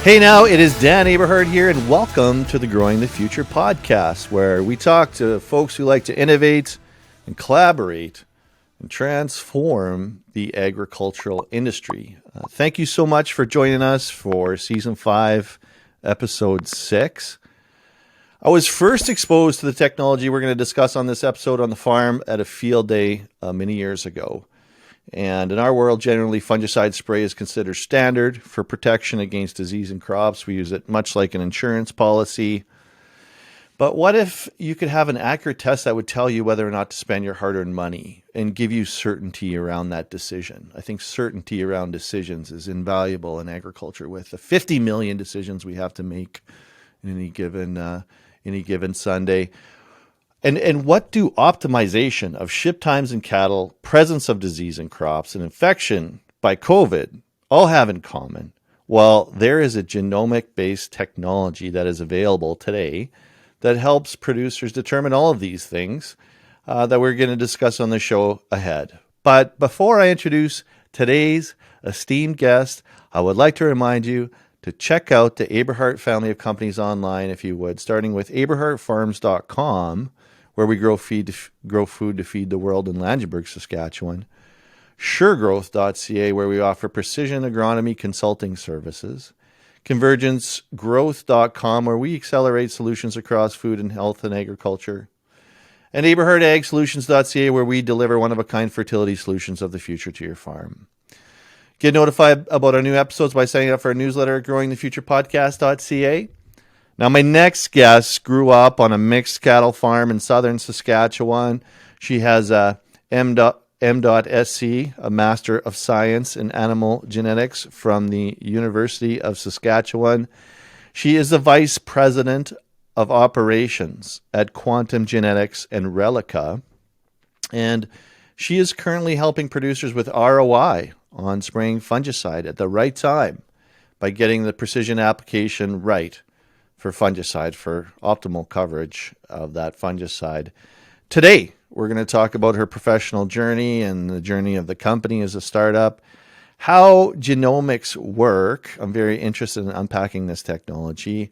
Hey now, it is Dan Aberhart here, and welcome to the Growing the Future podcast, where we talk to folks who like to innovate and collaborate and transform the agricultural industry. Thank you so much for joining us for Season 5, Episode 6. I was first exposed to the technology we're going to discuss on this episode on the farm at a field day many years ago. And in our world, generally, fungicide spray is considered standard for protection against disease in crops. We use it much like an insurance policy. But what if you could have an accurate test that would tell you whether or not to spend your hard-earned money and give you certainty around that decision? I think certainty around decisions is invaluable in agriculture. With the 50 million decisions we have to make in any given Sunday. And what do optimization of ship times in cattle, presence of disease in crops, and infection by COVID all have in common? Well, there is a genomic-based technology that is available today that helps producers determine all of these things that we're going to discuss on the show ahead. But before I introduce today's esteemed guest, I would like to remind you to check out the Aberhart family of companies online, if you would, starting with aberhartfarms.com, where we grow food to feed the world in Langenburg, Saskatchewan. Suregrowth.ca, where we offer precision agronomy consulting services. Convergencegrowth.com, where we accelerate solutions across food and health and agriculture. And AberhartAgSolutions.ca, where we deliver one-of-a-kind fertility solutions of the future to your farm. Get notified about our new episodes by signing up for our newsletter at growingthefuturepodcast.ca. Now, my next guest grew up on a mixed cattle farm in southern Saskatchewan. She has a M.Sc, a Master of Science in Animal Genetics from the University of Saskatchewan. She is the Vice President of Operations at Quantum Genetix and Relica. And she is currently helping producers with ROI on spraying fungicide at the right time by getting the precision application right for fungicide, for optimal coverage of that fungicide. Today, we're going to talk about her professional journey and the journey of the company as a startup, how genomics work. I'm very interested in unpacking this technology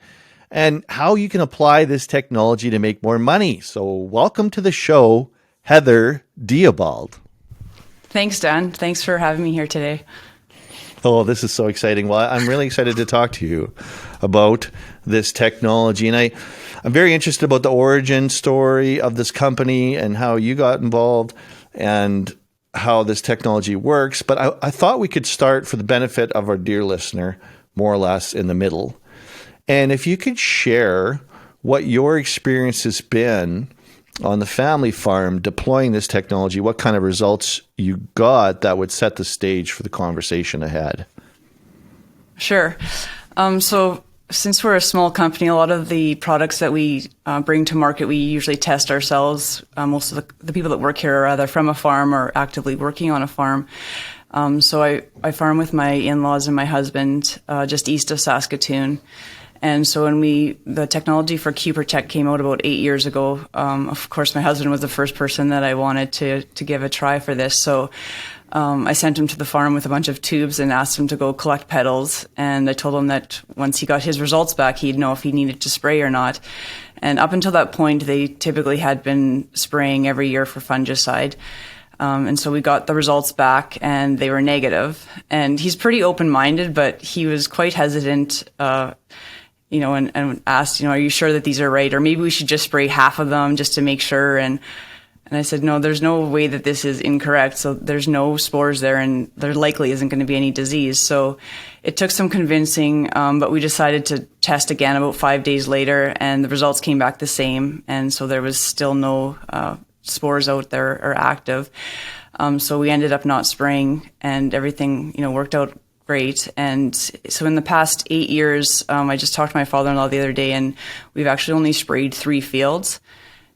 and how you can apply this technology to make more money. So welcome to the show, Heather Deobald. Thanks, Dan. Thanks for having me here today. Oh, this is so exciting. Well, I'm really excited to talk to you about this technology. And I'm very interested about the origin story of this company and how you got involved and how this technology works. But I thought we could start, for the benefit of our dear listener, more or less in the middle. And if you could share what your experience has been on the family farm deploying this technology, what kind of results you got that would set the stage for the conversation ahead. Sure. So since we're a small company, a lot of the products that we bring to market, we usually test ourselves. Most of the people that work here are either from a farm or actively working on a farm. So I farm with my in-laws and my husband just east of Saskatoon. And so when the technology for Q-Protect came out about 8 years ago, of course, my husband was the first person that I wanted to give a try for this. So I sent him to the farm with a bunch of tubes and asked him to go collect petals. And I told him that once he got his results back, he'd know if he needed to spray or not. And up until that point, they typically had been spraying every year for fungicide. And so we got the results back and they were negative. And he's pretty open-minded, but he was quite hesitant, and asked, are you sure that these are right? Or maybe we should just spray half of them just to make sure. And I said, no, there's no way that this is incorrect. So there's no spores there and there likely isn't going to be any disease. So it took some convincing, but we decided to test again about 5 days later and the results came back the same. And so there was still no spores out there or active. So we ended up not spraying and everything, worked out great. And so in the past 8 years, I just talked to my father-in-law the other day and we've actually only sprayed 3 fields.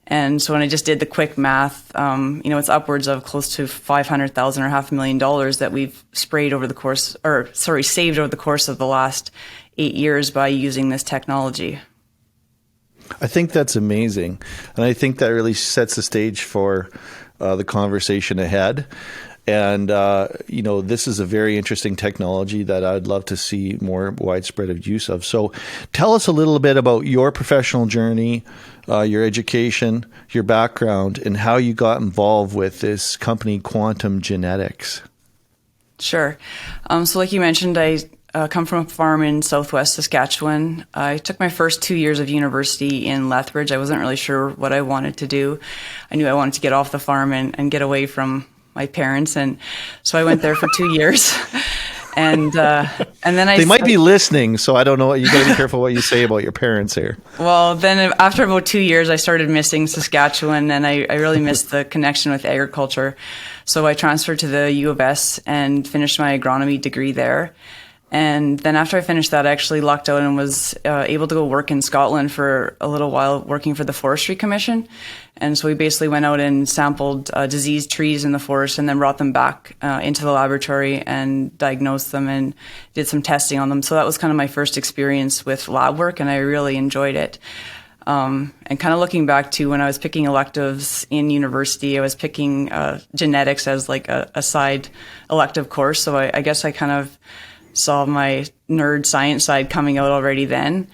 And so when I just did the quick math, it's upwards of close to $500,000 or $500,000 that we've saved over the course of the last 8 years by using this technology. I think that's amazing. And I think that really sets the stage for the conversation ahead. And, this is a very interesting technology that I'd love to see more widespread of use of. So tell us a little bit about your professional journey, your education, your background, and how you got involved with this company, Quantum Genetix. Sure. So like you mentioned, I come from a farm in southwest Saskatchewan. I took my first 2 years of university in Lethbridge. I wasn't really sure what I wanted to do. I knew I wanted to get off the farm and get away from my parents, and so I went there for 2 years. And then they might be listening, so I don't know. You got to be careful what you say about your parents here. Well, then after about 2 years, I started missing Saskatchewan, and I really missed the connection with agriculture. So I transferred to the U of S and finished my agronomy degree there. And then after I finished that, I actually lucked out and was able to go work in Scotland for a little while, working for the Forestry Commission. And so we basically went out and sampled diseased trees in the forest and then brought them back into the laboratory and diagnosed them and did some testing on them. So that was kind of my first experience with lab work, and I really enjoyed it. And kind of looking back to when I was picking electives in university, I was picking genetics as like a side elective course. So I guess I kind of saw my nerd science side coming out already then.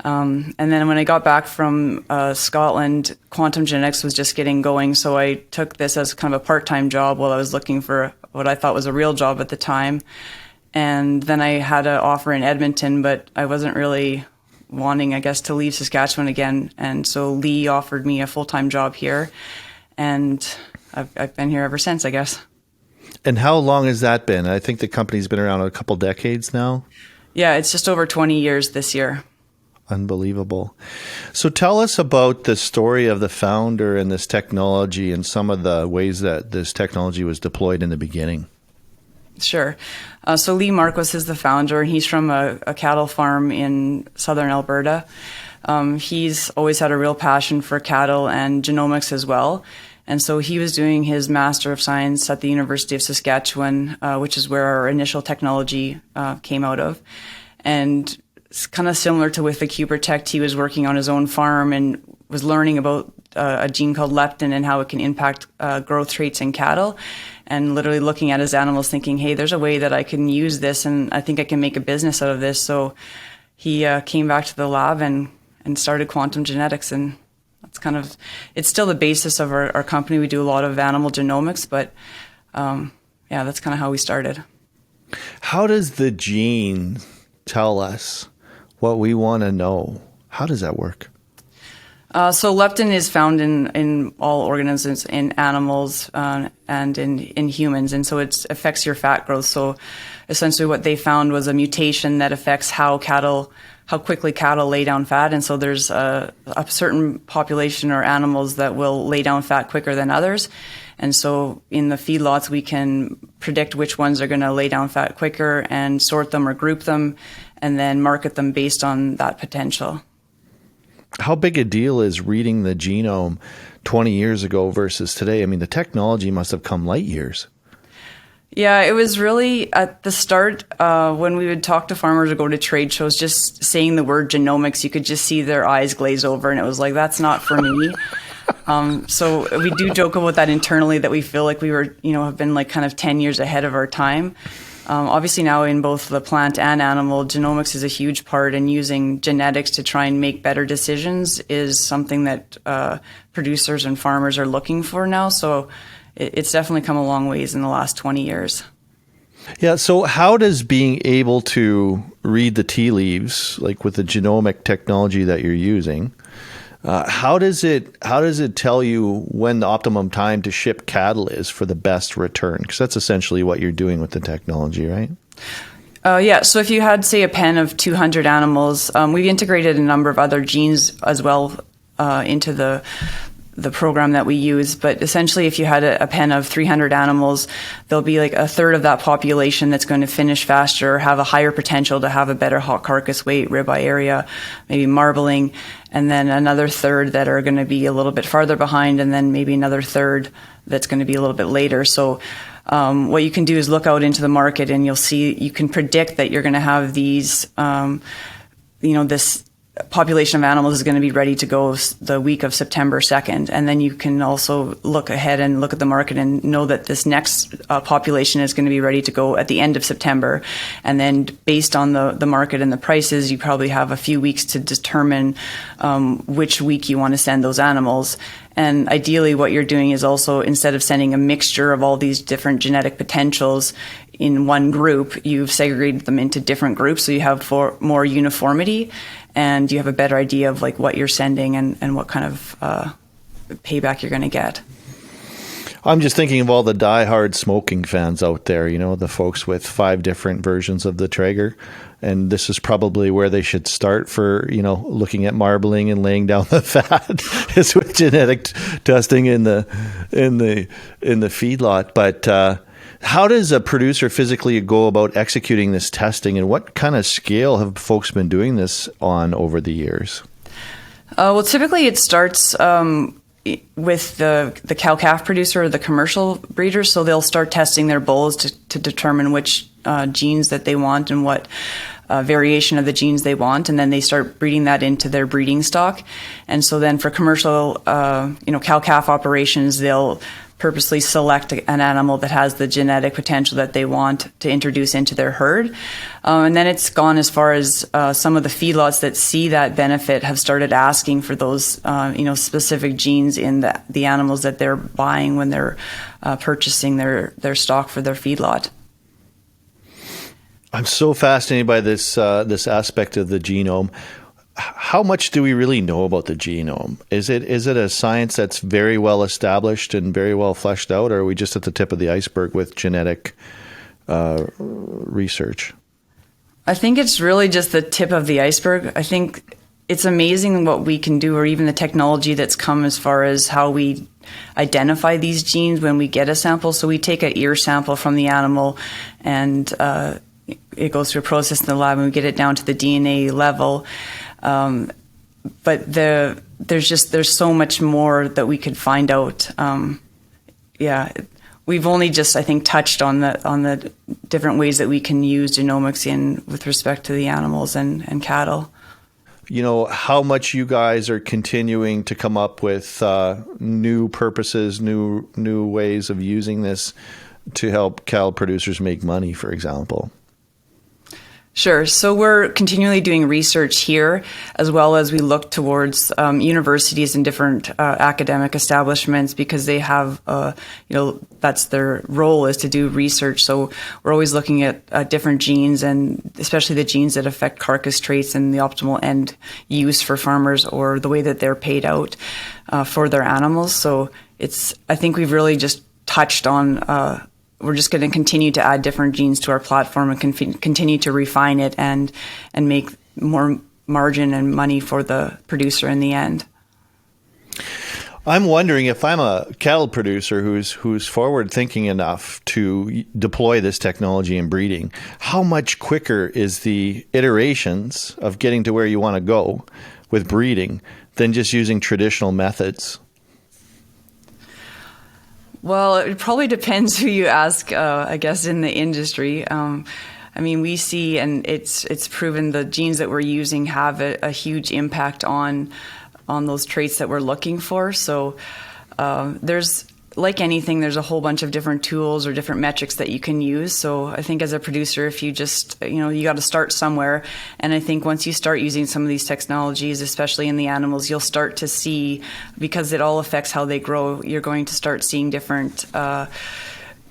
And then when I got back from Scotland, Quantum Genetix was just getting going. So I took this as kind of a part-time job while I was looking for what I thought was a real job at the time. And then I had an offer in Edmonton, but I wasn't really wanting, I guess, to leave Saskatchewan again. And so Lee offered me a full-time job here. And I've been here ever since, I guess. And how long has that been? I think the company's been around a couple decades now. Yeah, it's just over 20 years this year. Unbelievable. So tell us about the story of the founder and this technology and some of the ways that this technology was deployed in the beginning. Sure. So Lee Marquis is the founder, and he's from a cattle farm in southern Alberta. He's always had a real passion for cattle and genomics as well. And so he was doing his Master of Science at the University of Saskatchewan, which is where our initial technology came out of. And it's kind of similar to with the Cubertect, he was working on his own farm and was learning about a gene called leptin and how it can impact growth traits in cattle. And literally looking at his animals thinking, hey, there's a way that I can use this and I think I can make a business out of this. So he came back to the lab and started Quantum Genetix, and it's still the basis of our company. We do a lot of animal genomics, but that's kind of how we started. How does the gene tell us what we want to know? How does that work? So leptin is found in all organisms, in animals and in humans, and so it affects your fat growth. So essentially what they found was a mutation that affects how quickly cattle lay down fat. And so there's a certain population or animals that will lay down fat quicker than others. And so in the feedlots, we can predict which ones are going to lay down fat quicker and sort them or group them and then market them based on that potential. How big a deal is reading the genome 20 years ago versus today? I mean, the technology must have come light years. Yeah, it was really at the start when we would talk to farmers or go to trade shows, just saying the word genomics, you could just see their eyes glaze over, and it was like, that's not for me. So we do joke about that internally, that we feel like we were, have been like kind of 10 years ahead of our time. Obviously now in both the plant and animal, genomics is a huge part, and using genetics to try and make better decisions is something that producers and farmers are looking for now. So it's definitely come a long ways in the last 20 years. Yeah. So how does being able to read the tea leaves, like with the genomic technology that you're using, how does it tell you when the optimum time to ship cattle is for the best return? Because that's essentially what you're doing with the technology, right? Yeah. So if you had, say, a pen of 200 animals, we've integrated a number of other genes as well into the program that we use. But essentially, if you had a pen of 300 animals, there'll be like a third of that population that's going to finish faster, have a higher potential to have a better hot carcass weight, ribeye area, maybe marbling, and then another third that are going to be a little bit farther behind, and then maybe another third that's going to be a little bit later. So what you can do is look out into the market, and you can predict that you're going to have these, population of animals is going to be ready to go the week of September 2nd. And then you can also look ahead and look at the market and know that this next population is going to be ready to go at the end of September. And then based on the market and the prices, you probably have a few weeks to determine which week you want to send those animals. And ideally what you're doing is also, instead of sending a mixture of all these different genetic potentials in one group, you've segregated them into different groups, so you have more uniformity, and you have a better idea of like what you're sending and what kind of payback you're going to get. I'm just thinking of all the diehard smoking fans out there, the folks with 5 different versions of the Traeger. And this is probably where they should start for, looking at marbling and laying down the fat is with genetic testing in the feedlot. But how does a producer physically go about executing this testing, and what kind of scale have folks been doing this on over the years? Well, typically it starts with the cow-calf producer or the commercial breeder. So they'll start testing their bulls to determine which genes that they want and what variation of the genes they want, and then they start breeding that into their breeding stock. And so then for commercial, cow-calf operations, they'll purposely select an animal that has the genetic potential that they want to introduce into their herd. And then it's gone as far as some of the feedlots that see that benefit have started asking for those, specific genes in the animals that they're buying when they're purchasing their stock for their feedlot. I'm so fascinated by this aspect of the genome. How much do we really know about the genome? Is it a science that's very well established and very well fleshed out, or are we just at the tip of the iceberg with genetic research? I think it's really just the tip of the iceberg. I think it's amazing what we can do, or even the technology that's come as far as how we identify these genes when we get a sample. So we take an ear sample from the animal, and it goes through a process in the lab, and we get it down to the DNA level. But there's so much more that we could find out. We've only just, I think, touched on the different ways that we can use genomics with respect to the animals and cattle. How much you guys are continuing to come up with new purposes, new ways of using this to help cattle producers make money, for example. Sure. So we're continually doing research here, as well as we look towards universities and different academic establishments, because they have, that's their role, is to do research. So we're always looking at different genes, and especially the genes that affect carcass traits and the optimal end use for farmers, or the way that they're paid out for their animals. So I think we've really just touched on we're just going to continue to add different genes to our platform and continue to refine it and make more margin and money for the producer in the end. I'm wondering, if I'm a cattle producer who's forward thinking enough to deploy this technology in breeding, how much quicker is the iterations of getting to where you want to go with breeding than just using traditional methods? Well, it probably depends who you ask, I guess, in the industry. We see, and it's proven, the genes that we're using have a huge impact on those traits that we're looking for. So there's, like anything, there's a whole bunch of different tools or different metrics that you can use. So I think as a producer, if you just, you got to start somewhere. And I think once you start using some of these technologies, especially in the animals, you'll start to see, because it all affects how they grow, you're going to start seeing different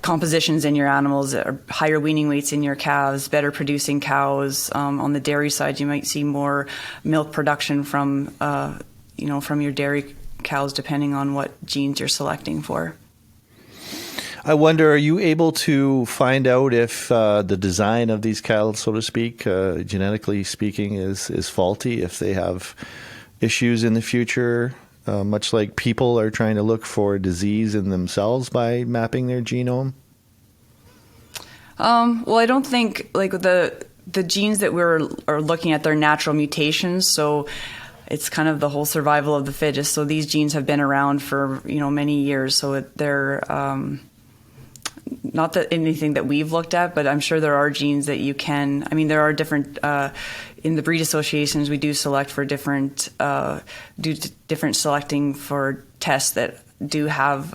compositions in your animals, higher weaning weights in your calves, better producing cows. On the dairy side, you might see more milk production from your dairy cows, depending on what genes you're selecting for. I wonder, are you able to find out if the design of these cattle, so to speak, genetically speaking, is faulty, if they have issues in the future, much like people are trying to look for disease in themselves by mapping their genome? Well, I don't think, like, the genes that are looking at, their natural mutations, so it's kind of the whole survival of the fittest. So these genes have been around for many years. So they're not that anything that we've looked at, but I'm sure there are genes that you can. I mean, there are different in the breed associations. We do select for different different selecting for tests that do have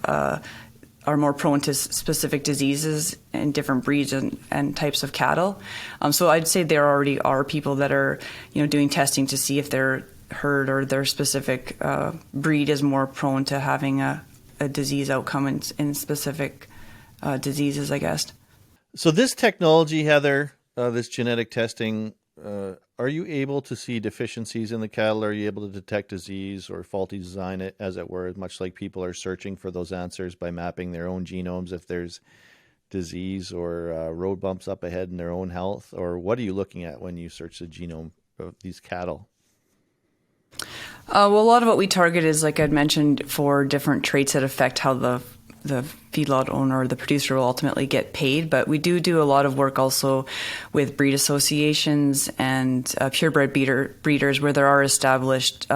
are more prone to specific diseases in different breeds and types of cattle. So I'd say there already are people that are doing testing to see if their herd or their specific breed is more prone to having a disease outcome in specific diseases, I guess. So this technology, Heather, this genetic testing, are you able to see deficiencies in the cattle? Are you able to detect disease or faulty design, as it were, much like people are searching for those answers by mapping their own genomes if there's disease or road bumps up ahead in their own health? Or what are you looking at when you search the genome of these cattle? Well, a lot of what we target is, like I'd mentioned, for different traits that affect how the feedlot owner or the producer will ultimately get paid. But we do a lot of work also with breed associations and purebred breeders where there are established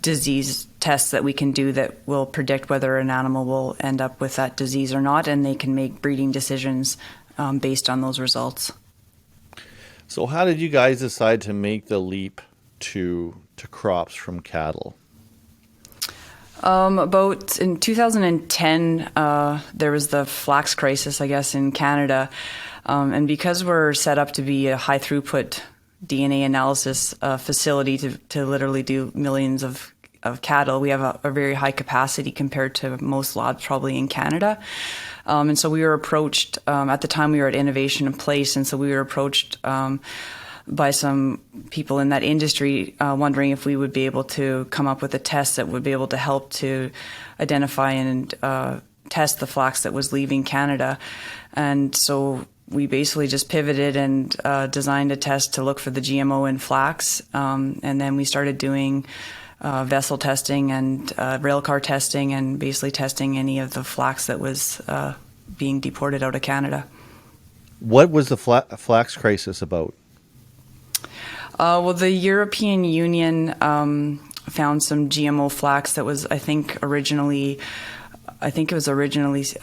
disease tests that we can do that will predict whether an animal will end up with that disease or not, and they can make breeding decisions based on those results. So how did you guys decide to make the leap to crops from cattle? About in 2010, there was the flax crisis, I guess, in Canada. And because we're set up to be a high throughput DNA analysis facility to literally do millions of cattle, we have a very high capacity compared to most labs probably in Canada. And so we were approached, at the time we were at Innovation in Place, and so we were approached by some people in that industry wondering if we would be able to come up with a test that would be able to help to identify and test the flax that was leaving Canada. And so we basically just pivoted and designed a test to look for the GMO in flax. And then we started doing vessel testing and railcar testing and basically testing any of the flax that was being deported out of Canada. What was the flax crisis about? Well, the European Union found some GMO flax that was, I think it was originally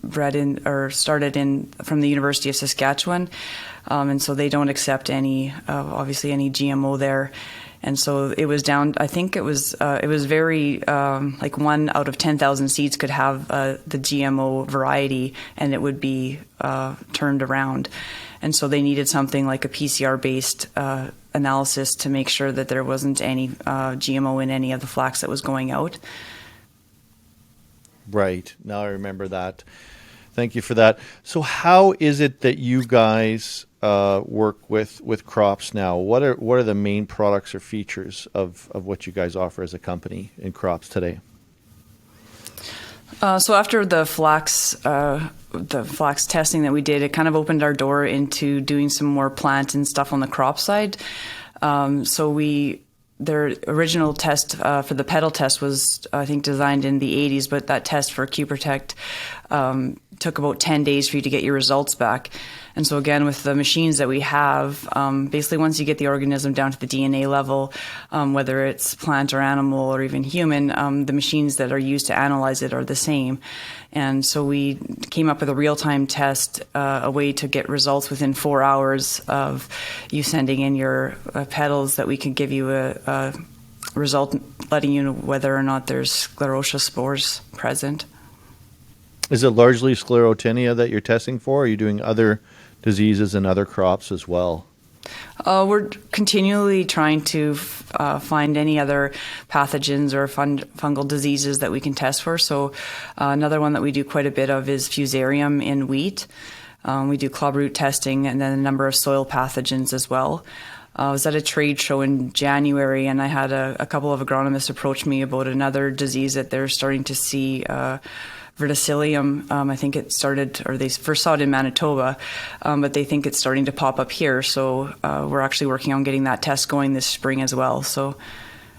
bred in or started in from the University of Saskatchewan, and so they don't accept obviously any GMO there. And so it was down. I think it was very like 1 out of 10,000 seeds could have the GMO variety, and it would be turned around. And so they needed something like a PCR-based analysis to make sure that there wasn't any GMO in any of the flax that was going out. Right. Now I remember that. Thank you for that. So how is it that you guys work with crops now? What are the main products or features of what you guys offer as a company in crops today? So after the flax testing that we did, it kind of opened our door into doing some more plant and stuff on the crop side. So their original test for the petal test was, I think, designed in the 80s, but that test for Q-Protect took about 10 days for you to get your results back. And so again, with the machines that we have, basically once you get the organism down to the DNA level, whether it's plant or animal or even human, the machines that are used to analyze it are the same. And so we came up with a real-time test, a way to get results within 4 hours of you sending in your petals, that we could give you a result letting you know whether or not there's sclerotia spores present. Is it largely sclerotinia that you're testing for? Or are you doing other diseases and other crops as well? We're continually trying to find any other pathogens or fungal diseases that we can test for. So another one that we do quite a bit of is fusarium in wheat. We do club root testing and then a number of soil pathogens as well. I was at a trade show in January, and I had a couple of agronomists approach me about another disease that they're starting to see, verticillium. I think it started, or they first saw it in Manitoba, but they think it's starting to pop up here. So we're actually working on getting that test going this spring as well. So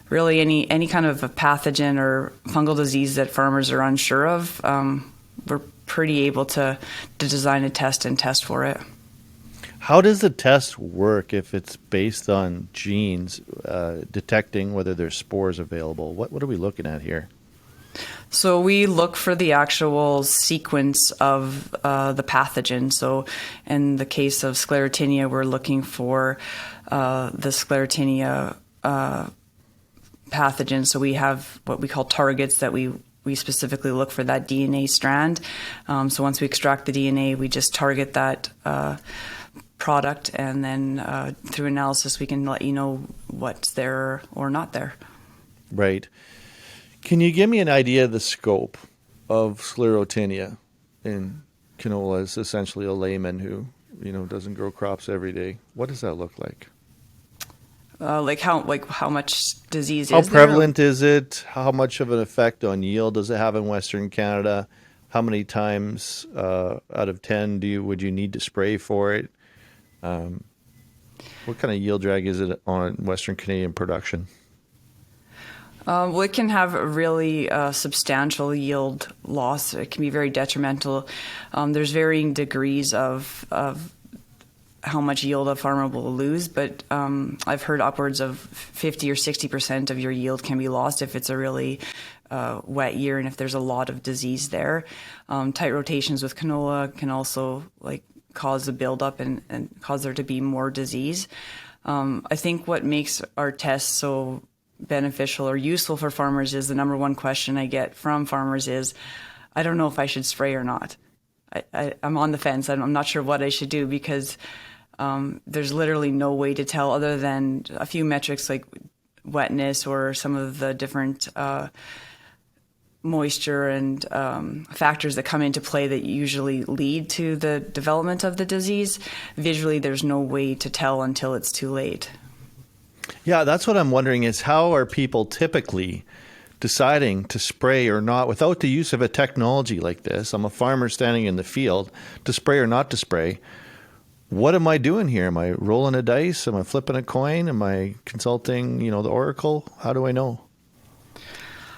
really any kind of a pathogen or fungal disease that farmers are unsure of, we're pretty able to design a test and test for it. How does the test work if it's based on genes detecting whether there's spores available? What are we looking at here? So we look for the actual sequence of the pathogen. So in the case of Sclerotinia, we're looking for the Sclerotinia pathogen. So we have what we call targets that we specifically look for that DNA strand. So once we extract the DNA, we just target that product, and then through analysis, we can let you know what's there or not there. Right. Can you give me an idea of the scope of Sclerotinia in canola as essentially a layman who, doesn't grow crops every day? What does that look like? How much disease how is there? How prevalent is it? How much of an effect on yield does it have in Western Canada? How many times out of 10 would you need to spray for it? What kind of yield drag is it on Western Canadian production? Well, it can have a really substantial yield loss. It can be very detrimental. There's varying degrees of how much yield a farmer will lose, but I've heard upwards of 50 or 60% of your yield can be lost if it's a really wet year and if there's a lot of disease there. Tight rotations with canola can also cause a buildup and cause there to be more disease. I think what makes our tests so beneficial or useful for farmers is the number one question I get from farmers is, I don't know if I should spray or not. I'm on the fence. I'm not sure what I should do because there's literally no way to tell other than a few metrics like wetness or some of the different moisture and factors that come into play that usually lead to the development of the disease. Visually, there's no way to tell until it's too late. Yeah, that's what I'm wondering is how are people typically deciding to spray or not without the use of a technology like this? I'm a farmer standing in the field to spray or not to spray. What am I doing here? Am I rolling a dice? Am I flipping a coin? Am I consulting, the Oracle? How do I know?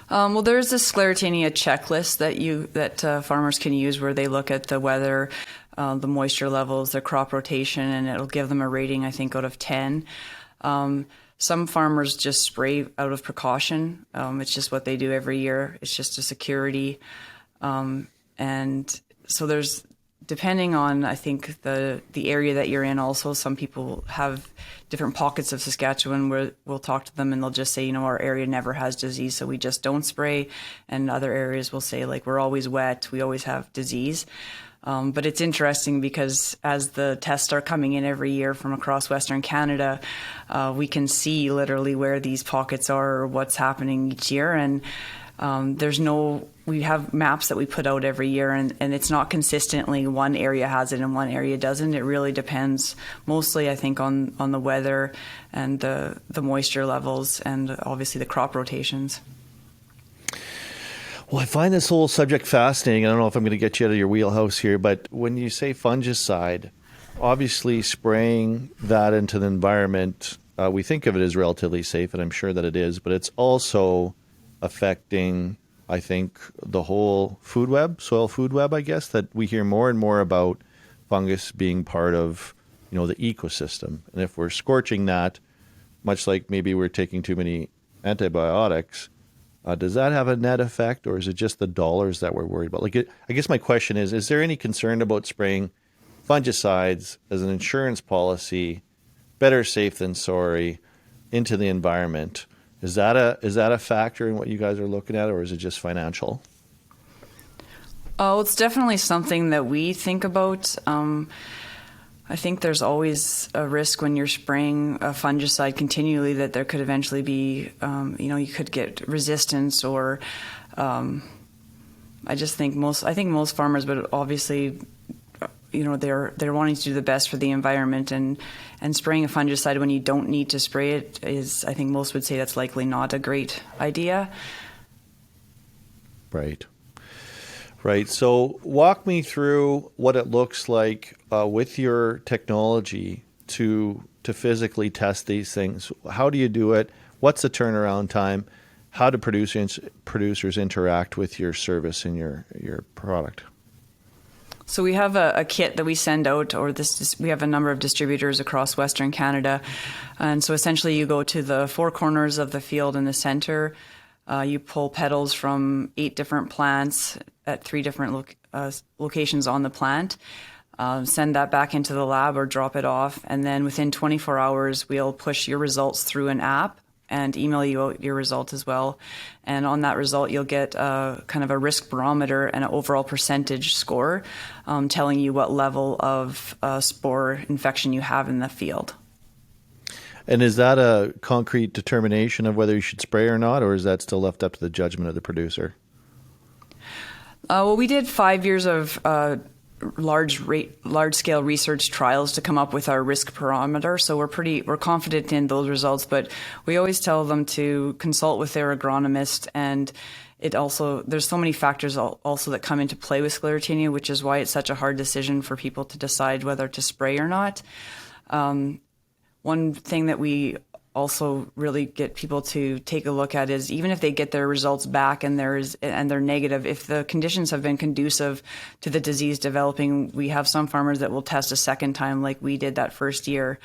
Well, there's this Sclerotinia checklist that farmers can use where they look at the weather, the moisture levels, their crop rotation, and it'll give them a rating, I think, out of 10. Some farmers just spray out of precaution. It's just what they do every year. It's just a security. And so there's, depending on, I think, the area that you're in also, some people have different pockets of Saskatchewan where we'll talk to them and they'll just say, our area never has disease, so we just don't spray. And other areas will say, we're always wet, we always have disease. But it's interesting because as the tests are coming in every year from across Western Canada, we can see literally where these pockets are or what's happening each year. And we have maps that we put out every year, and it's not consistently one area has it and one area doesn't. It really depends mostly, I think, on the weather and the moisture levels and obviously the crop rotations. Well, I find this whole subject fascinating. I don't know if I'm going to get you out of your wheelhouse here, but when you say fungicide, obviously spraying that into the environment, we think of it as relatively safe, and I'm sure that it is, but it's also affecting, I think, the whole food web, soil food web, I guess, that we hear more and more about fungus being part of, the ecosystem. And if we're scorching that, much like maybe we're taking too many antibiotics, does that have a net effect, or is it just the dollars that we're worried about? I guess my question is there any concern about spraying fungicides as an insurance policy, better safe than sorry, into the environment? Is that a factor in what you guys are looking at, or is it just financial? Oh, it's definitely something that we think about. I think there's always a risk when you're spraying a fungicide continually that there could eventually be, you could get resistance or, I think most farmers, but obviously, they're wanting to do the best for the environment, and spraying a fungicide when you don't need to spray it is, I think most would say that's likely not a great idea. Right. Right. So walk me through what it looks like with your technology to physically test these things. How do you do it? What's the turnaround time? How do producers interact with your service and your product? So we have a kit that we send out, we have a number of distributors across Western Canada. And so essentially you go to the four corners of the field in the center. You pull petals from 8 different plants at 3 different locations on the plant. Send that back into the lab or drop it off. And then within 24 hours, we'll push your results through an app and email you out your result as well. And on that result, you'll get kind of a risk barometer and an overall percentage score telling you what level of spore infection you have in the field. And is that a concrete determination of whether you should spray or not, or is that still left up to the judgment of the producer? Well, we did 5 years of large-scale research trials to come up with our risk barometer. So we're confident in those results, but we always tell them to consult with their agronomist. And there's so many factors also that come into play with Sclerotinia, which is why it's such a hard decision for people to decide whether to spray or not. One thing that we also really get people to take a look at is even if they get their results back and they're negative, if the conditions have been conducive to the disease developing, we have some farmers that will test a second time like we did that first year.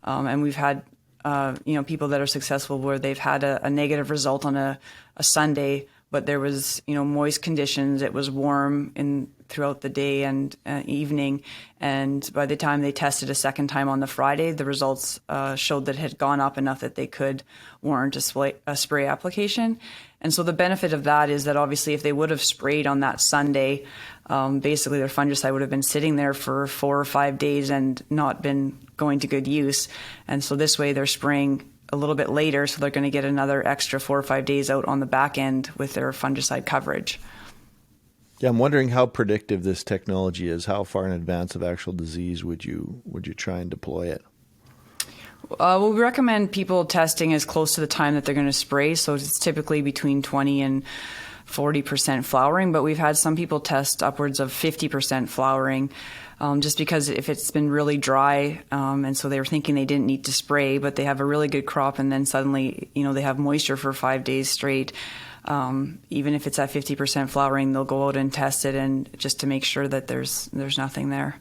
And we've had people that are successful where they've had a negative result on a Sunday, but there was moist conditions. It was warm throughout the day and evening, and by the time they tested a second time on the Friday, the results showed that it had gone up enough that they could warrant a spray application. And so the benefit of that is that obviously if they would have sprayed on that Sunday, basically their fungicide would have been sitting there for 4 or 5 days and not been going to good use. And so this way they're spraying a little bit later, so they're going to get another extra 4 or 5 days out on the back end with their fungicide coverage. Yeah, I'm wondering how predictive this technology is. How far in advance of actual disease would you try and deploy it? Well, we recommend people testing as close to the time that they're going to spray, so it's typically between 20 and 40% flowering, but we've had some people test upwards of 50% flowering, just because if it's been really dry, and so they were thinking they didn't need to spray, but they have a really good crop, and then suddenly, they have moisture for 5 days straight. Even if it's at 50% flowering, they'll go out and test it, and just to make sure that there's nothing there.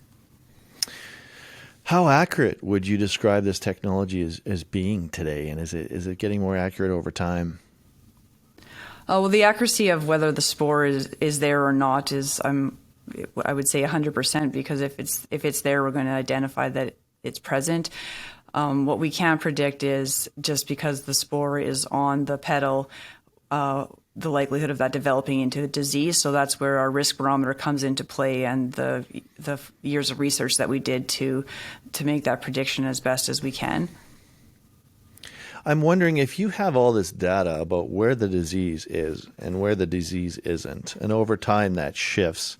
How accurate would you describe this technology as being today, and is it getting more accurate over time? Well, the accuracy of whether the spore is there or not is, I would say 100%, because if it's there, we're going to identify that it's present. What we can't predict is just because the spore is on the petal, the likelihood of that developing into a disease. So that's where our risk barometer comes into play, and the years of research that we did to make that prediction as best as we can. I'm wondering if you have all this data about where the disease is and where the disease isn't, and over time that shifts.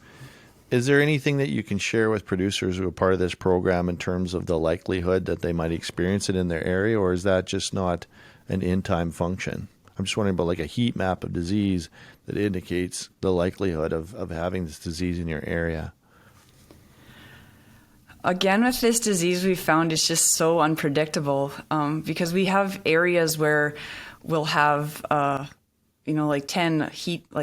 Is there anything that you can share with producers who are part of this program in terms of the likelihood that they might experience it in their area, or is that just not an in-time function? I'm just wondering about like a heat map of disease that indicates the likelihood of having this disease in your area. Again, with this disease, we found it's just so unpredictable, because we have areas where we'll have, like 10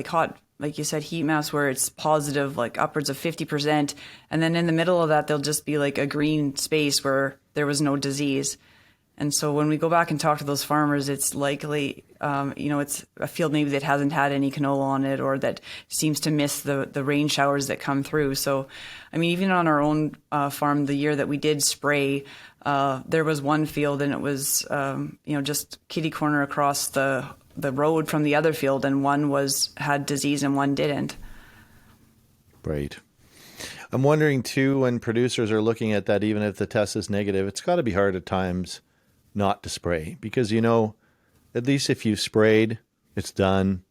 hot, like you said, heat maps where it's positive, like upwards of 50%. And then in the middle of that, there'll just be like a green space where there was no disease. And so when we go back and talk to those farmers, it's likely, it's a field maybe that hasn't had any canola on it, or that seems to miss the rain showers that come through. So, even on our own farm, the year that we did spray, there was one field, and it was, just kitty corner across the road from the other field, and one had disease and one didn't. Right. I'm wondering too, when producers are looking at that, even if the test is negative, it's got to be hard at times not to spray, because at least if you sprayed, it's done,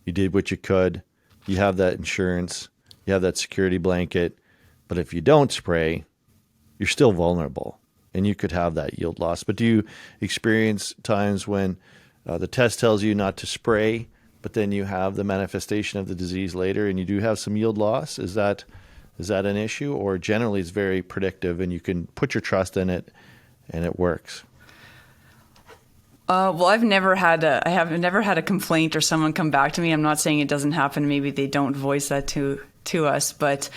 you did what you could, you have that insurance, you have that security blanket. But if you don't spray, you're still vulnerable, and you could have that yield loss. But do you experience times when the test tells you not to spray, but then you have the manifestation of the disease later and you do have some yield loss? Is that an issue, or generally it's very predictive and you can put your trust in it and it works? Well, I have never had a complaint or someone come back to me. I'm not saying it doesn't happen. Maybe they don't voice that to us, but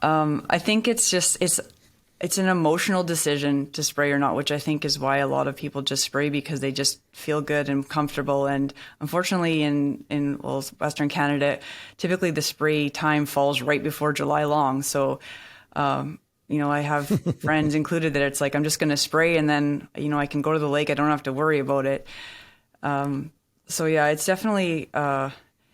I think it's it's an emotional decision to spray or not, which I think is why a lot of people just spray because they just feel good and comfortable. And unfortunately, in Western Canada, typically the spray time falls right before July long. So, I have friends included that it's like, I'm just going to spray and then, I can go to the lake. I don't have to worry about it. So yeah, it's definitely,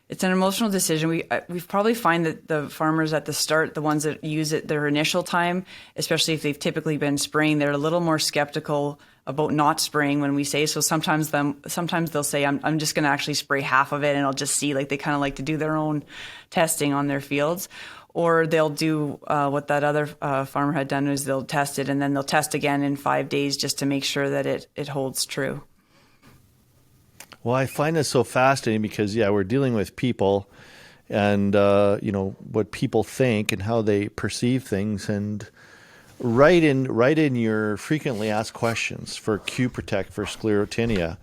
it's an emotional decision. We've probably find that the farmers at the start, the ones that use it their initial time, especially if they've typically been spraying, they're a little more skeptical about not spraying when we say. So sometimes they'll say, I'm just going to actually spray half of it and I'll just see. Like they kind of like to do their own testing on their fields. Or they'll do what that other farmer had done is they'll test it and then they'll test again in 5 days just to make sure that it holds true. Well, I find this so fascinating because, we're dealing with people and, what people think and how they perceive things. And right in your frequently asked questions for Q Protect for sclerotinia,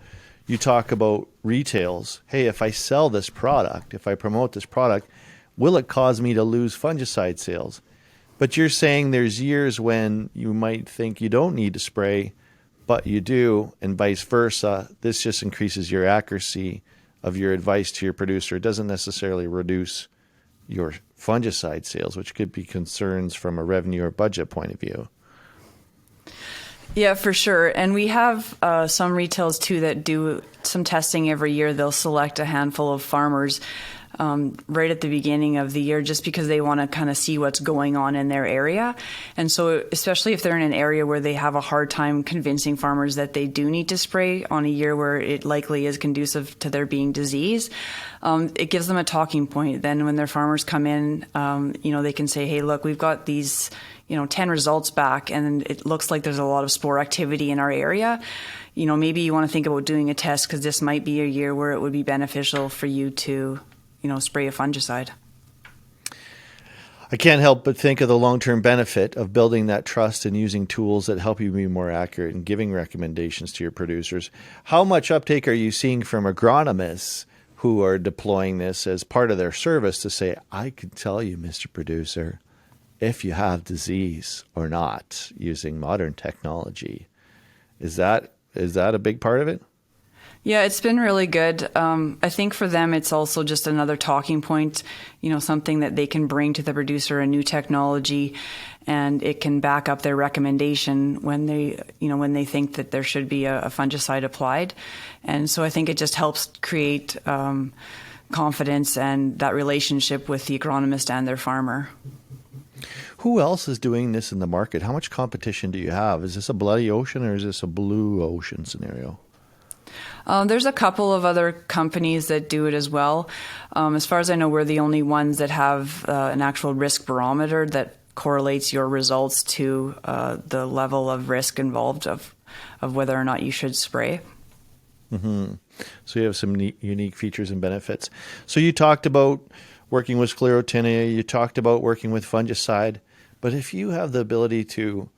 you talk about retails. Hey, if I sell this product, if I promote this product, will it cause me to lose fungicide sales? But you're saying there's years when you might think you don't need to spray, but you do, and vice versa. This just increases your accuracy of your advice to your producer. It doesn't necessarily reduce your fungicide sales, which could be concerns from a revenue or budget point of view. Yeah, for sure. And we have some retails too that do some testing every year. They'll select a handful of farmers right at the beginning of the year just because they want to kind of see what's going on in their area. And so especially if they're in an area where they have a hard time convincing farmers that they do need to spray on a year where it likely is conducive to there being disease, it gives them a talking point. Then when their farmers come in, they can say, hey, look, we've got these 10 results back and it looks like there's a lot of spore activity in our area. Maybe you want to think about doing a test because this might be a year where it would be beneficial for you to spray a fungicide. I can't help but think of the long-term benefit of building that trust and using tools that help you be more accurate and giving recommendations to your producers. How much uptake are you seeing from agronomists who are deploying this as part of their service to say, I can tell you, Mr. Producer, if you have disease or not using modern technology? Is that a big part of it? Yeah, it's been really good. I think for them, it's also just another talking point, something that they can bring to the producer, a new technology, and it can back up their recommendation when they think that there should be a fungicide applied. And so I think it just helps create confidence and that relationship with the agronomist and their farmer. Who else is doing this in the market? How much competition do you have? Is this a bloody ocean or is this a blue ocean scenario? There's a couple of other companies that do it as well. As far as I know, we're the only ones that have an actual risk barometer that correlates your results to the level of risk involved of whether or not you should spray. Mm-hmm. So you have some unique features and benefits. So you talked about working with sclerotinia, you talked about working with fungicide, but if you have the ability to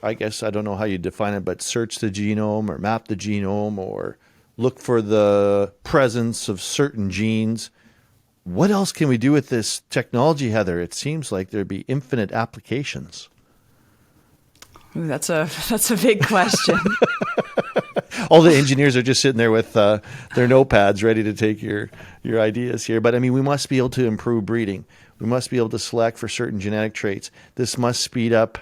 I guess I don't know how you define it, but search the genome or map the genome or look for the presence of certain genes. What else can we do with this technology, Heather? It seems like there'd be infinite applications. Ooh, that's a big question. All the engineers are just sitting there with their notepads ready to take your ideas here. But I mean, we must be able to improve breeding. We must be able to select for certain genetic traits. This must speed up.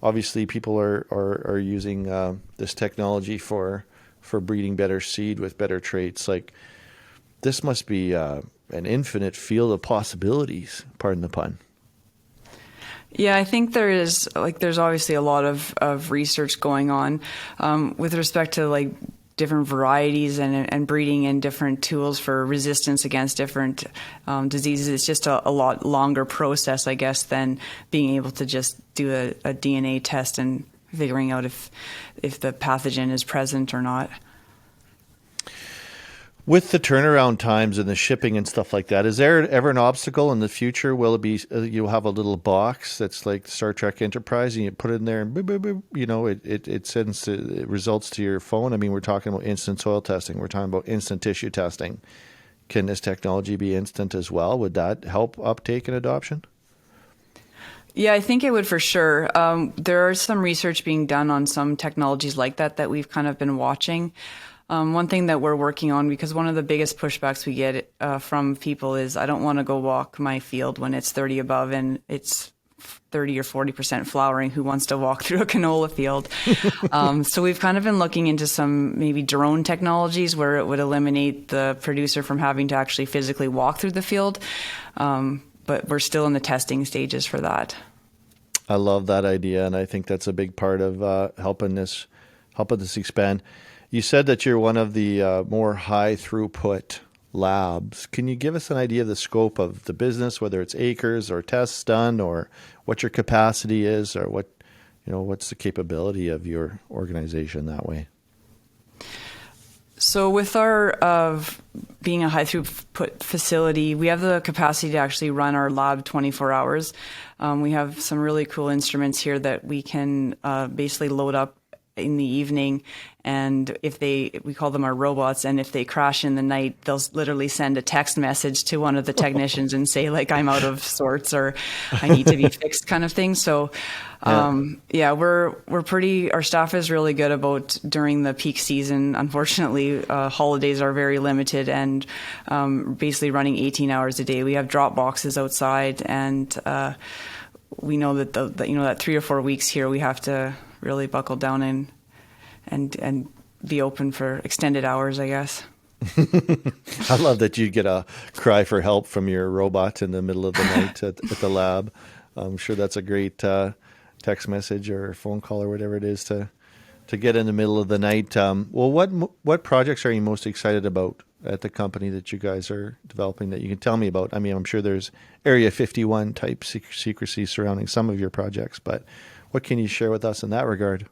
Obviously, people are using this technology for breeding better seed with better traits. Like this must be an infinite field of possibilities. Pardon the pun. Yeah, I think there's obviously a lot of research going on with respect to different varieties and breeding and different tools for resistance against different diseases. It's just a lot longer process, I guess, than being able to just do a DNA test and figuring out if the pathogen is present or not. With the turnaround times and the shipping and stuff like that, is there ever an obstacle in the future? Will it be you'll have a little box that's like Star Trek Enterprise and you put it in there and boop, boop, boop, it sends results to your phone? I mean, we're talking about instant soil testing. We're talking about instant tissue testing. Can this technology be instant as well? Would that help uptake and adoption? Yeah, I think it would for sure. There is some research being done on some technologies like that we've kind of been watching. One thing that we're working on, because one of the biggest pushbacks we get from people is, I don't want to go walk my field when it's 30 above and it's 30 or 40% flowering. Who wants to walk through a canola field? So we've kind of been looking into some maybe drone technologies where it would eliminate the producer from having to actually physically walk through the field. But we're still in the testing stages for that. I love that idea, and I think that's a big part of helping this expand. You said that you're one of the more high throughput labs. Can you give us an idea of the scope of the business, whether it's acres or tests done, or what your capacity is, or what's the capability of your organization that way? So with our being a high throughput facility, we have the capacity to actually run our lab 24 hours. We have some really cool instruments here that we can basically load up in the evening, and we call them our robots, and if they crash in the night, they'll literally send a text message to one of the technicians and say, like, I'm out of sorts, or I need to be fixed, kind of thing. So our staff is really good about during the peak season. Unfortunately, holidays are very limited, and basically running 18 hours a day. We have drop boxes outside, and we know that that 3 or 4 weeks here, we have to really buckle down and be open for extended hours, I guess. I love that you get a cry for help from your robot in the middle of the night at the lab. I'm sure that's a great text message or phone call or whatever it is to get in the middle of the night. Well, what projects are you most excited about at the company that you guys are developing that you can tell me about? I mean, I'm sure there's Area 51 type secrecy surrounding some of your projects, but what can you share with us in that regard?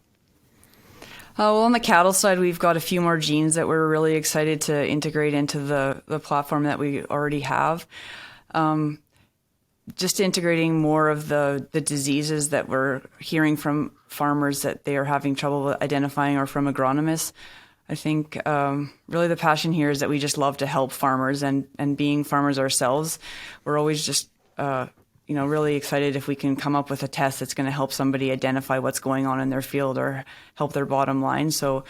Well, on the cattle side, we've got a few more genes that we're really excited to integrate into the platform that we already have. Just integrating more of the diseases that we're hearing from farmers that they are having trouble identifying, or from agronomists. I think really the passion here is that we just love to help farmers, and being farmers ourselves, we're always just really excited if we can come up with a test that's going to help somebody identify what's going on in their field or help their bottom line. So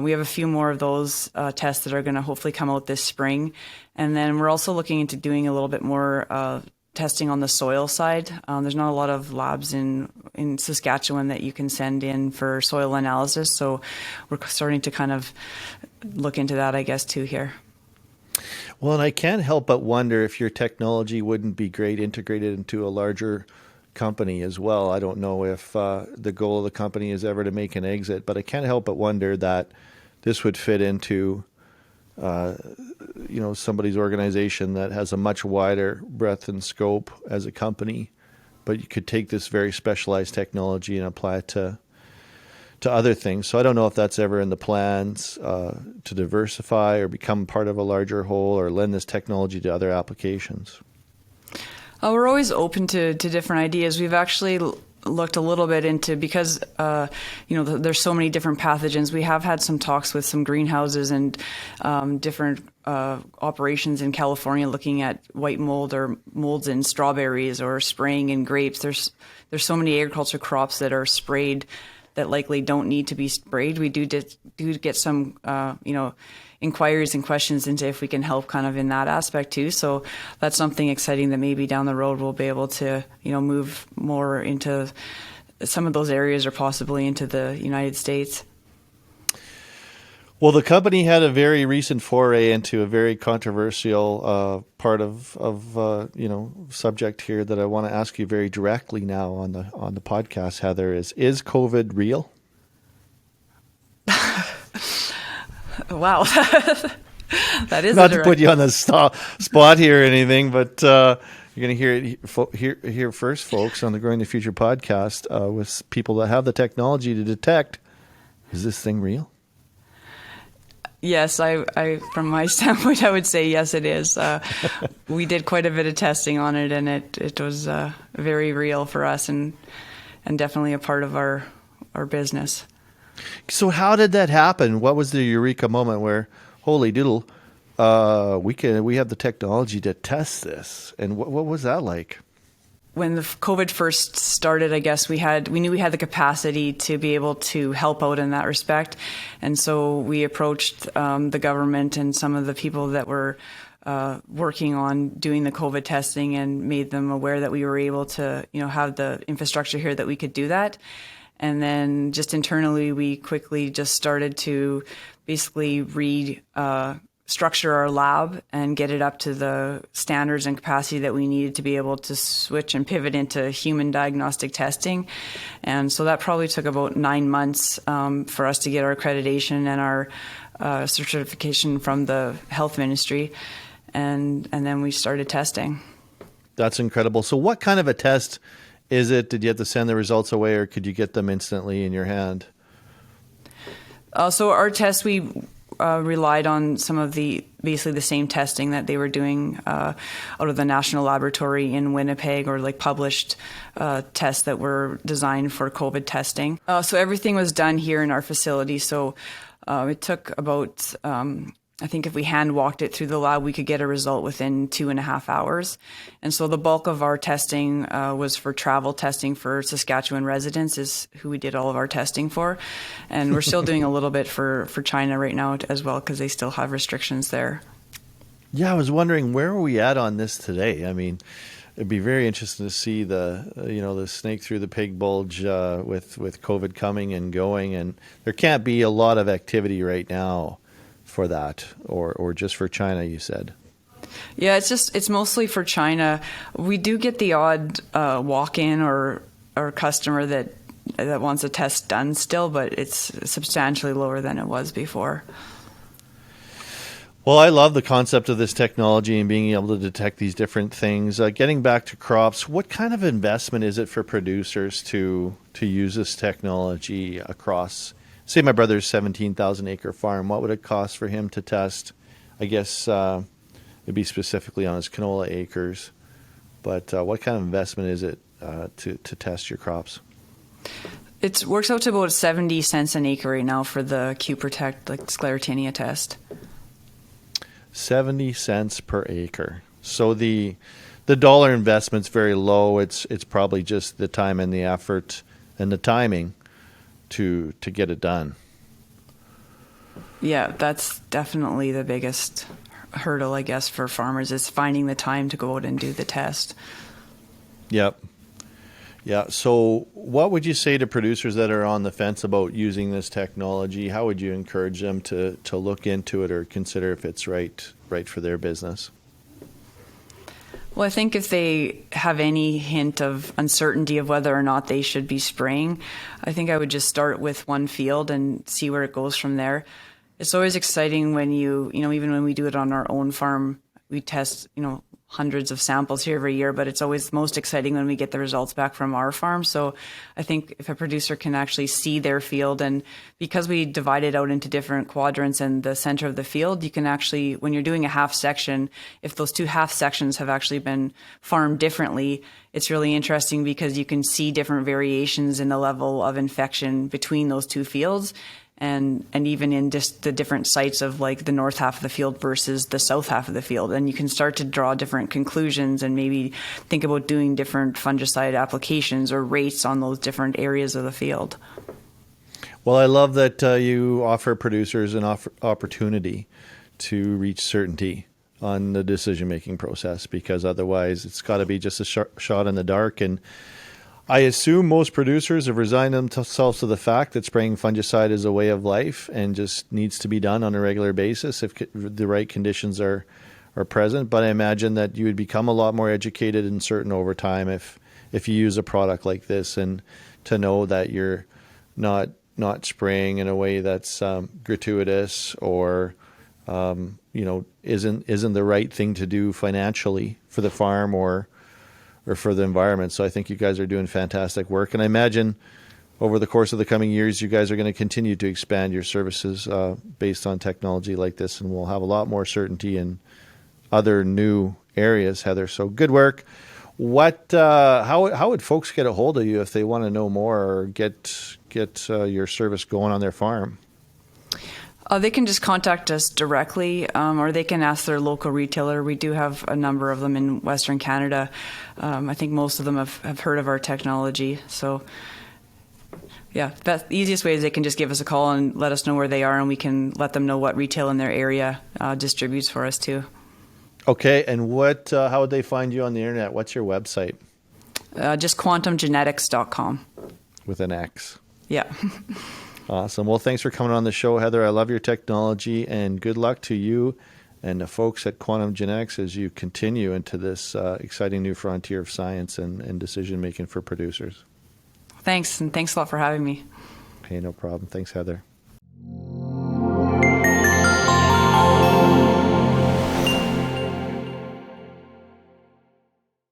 we have a few more of those tests that are going to hopefully come out this spring. And then we're also looking into doing a little bit more testing on the soil side. There's not a lot of labs in Saskatchewan that you can send in for soil analysis. So we're starting to kind of look into that, I guess, too, here. Well, and I can't help but wonder if your technology wouldn't be great integrated into a larger company as well. I don't know if the goal of the company is ever to make an exit, but I can't help but wonder that this would fit into somebody's organization that has a much wider breadth and scope as a company, but you could take this very specialized technology and apply it to other things. So I don't know if that's ever in the plans to diversify or become part of a larger whole or lend this technology to other applications. We're always open to different ideas. We've actually looked a little bit into, because there's so many different pathogens. We have had some talks with some greenhouses and different operations in California looking at white mold or molds in strawberries or spraying in grapes. There's so many agriculture crops that are sprayed that likely don't need to be sprayed. We do get some inquiries and questions into if we can help kind of in that aspect too. So that's something exciting that maybe down the road we'll be able to move more into some of those areas, or possibly into the United States. Well, the company had a very recent foray into a very controversial part of subject here that I want to ask you very directly now on the podcast, Heather. Is COVID real? Wow, that is not to put you on the spot here or anything, but you're going to hear it here first, folks, on the Growing the Future podcast with people that have the technology to detect: is this thing real? Yes, I from my standpoint, I would say yes, it is. We did quite a bit of testing on it, and it was very real for us, and definitely a part of our business. So how did that happen? What was the eureka moment where, holy doodle, we have the technology to test this? And what was that like? when the COVID first started, I guess we knew we had the capacity to be able to help out in that respect. And so we approached the government and some of the people that were working on doing the COVID testing and made them aware that we were able to, have the infrastructure here that we could do that. And then just internally, we quickly just started to basically structure our lab and get it up to the standards and capacity that we needed to be able to switch and pivot into human diagnostic testing. And so that probably took about 9 months for us to get our accreditation and our certification from the health ministry. And then we started testing. That's incredible. So what kind of a test is it? Did you have to send the results away, or could you get them instantly in your hand? So our test, we relied on some of basically the same testing that they were doing out of the National Laboratory in Winnipeg, or like published tests that were designed for COVID testing. So everything was done here in our facility. So it took about, I think if we hand walked it through the lab, we could get a result within 2.5 hours. And so the bulk of our testing was for travel testing for Saskatchewan residents, is who we did all of our testing for. And we're still doing a little bit for China right now as well, because they still have restrictions there. Yeah, I was wondering, where are we at on this today? I mean, it'd be very interesting to see the snake through the pig bulge with COVID coming and going. And there can't be a lot of activity right now for that, or just for China, you said? Yeah, it's mostly for China. We do get the odd walk-in or customer that wants a test done still, but it's substantially lower than it was before. Well, I love the concept of this technology and being able to detect these different things. Getting back to crops, what kind of investment is it for producers to use this technology across? Say my brother's 17,000 acre farm. What would it cost for him to test? I guess it'd be specifically on his canola acres. But what kind of investment is it to test your crops? It works out to about 70 cents an acre right now for the Q-Protect, like sclerotinia test. 70 cents per acre. So the dollar investment's very low. It's probably just the time and the effort and the timing to get it done. Yeah, that's definitely the biggest hurdle, I guess, for farmers, is finding the time to go out and do the test. Yep. Yeah. So what would you say to producers that are on the fence about using this technology? How would you encourage them to look into it or consider if it's right for their business? Well, I think if they have any hint of uncertainty of whether or not they should be spraying, I think I would just start with one field and see where it goes from there. It's always exciting when even when we do it on our own farm, we test, hundreds of samples here every year, but it's always most exciting when we get the results back from our farm. So I think if a producer can actually see their field, and because we divide it out into different quadrants in the center of the field, you can actually, when you're doing a half section, if those two half sections have actually been farmed differently, it's really interesting because you can see different variations in the level of infection between those two fields. And even in just the different sites of like the north half of the field versus the south half of the field. And you can start to draw different conclusions and maybe think about doing different fungicide applications or rates on those different areas of the field. Well, I love that you offer producers an opportunity to reach certainty on the decision-making process, because otherwise it's got to be just a shot in the dark. And I assume most producers have resigned themselves to the fact that spraying fungicide is a way of life and just needs to be done on a regular basis if the right conditions are present. But I imagine that you would become a lot more educated and certain over time if you use a product like this, and to know that you're not spraying in a way that's gratuitous or isn't the right thing to do financially for the farm or for the environment. So I think you guys are doing fantastic work. And I imagine over the course of the coming years, you guys are going to continue to expand your services based on technology like this, and we'll have a lot more certainty in other new areas, Heather. So good work. How would folks get a hold of you if they want to know more or get your service going on their farm? They can just contact us directly, or they can ask their local retailer. We do have a number of them in Western Canada. I think most of them have heard of our technology. So, yeah, the easiest way is they can just give us a call and let us know where they are, and we can let them know what retail in their area distributes for us too. Okay, and how would they find you on the internet? What's your website? Just quantumgenetix.com. With an X. Yeah. Awesome. Well, thanks for coming on the show, Heather. I love your technology, and good luck to you and the folks at Quantum Genetix as you continue into this exciting new frontier of science and decision-making for producers. Thanks, and thanks a lot for having me. Hey, no problem. Thanks, Heather.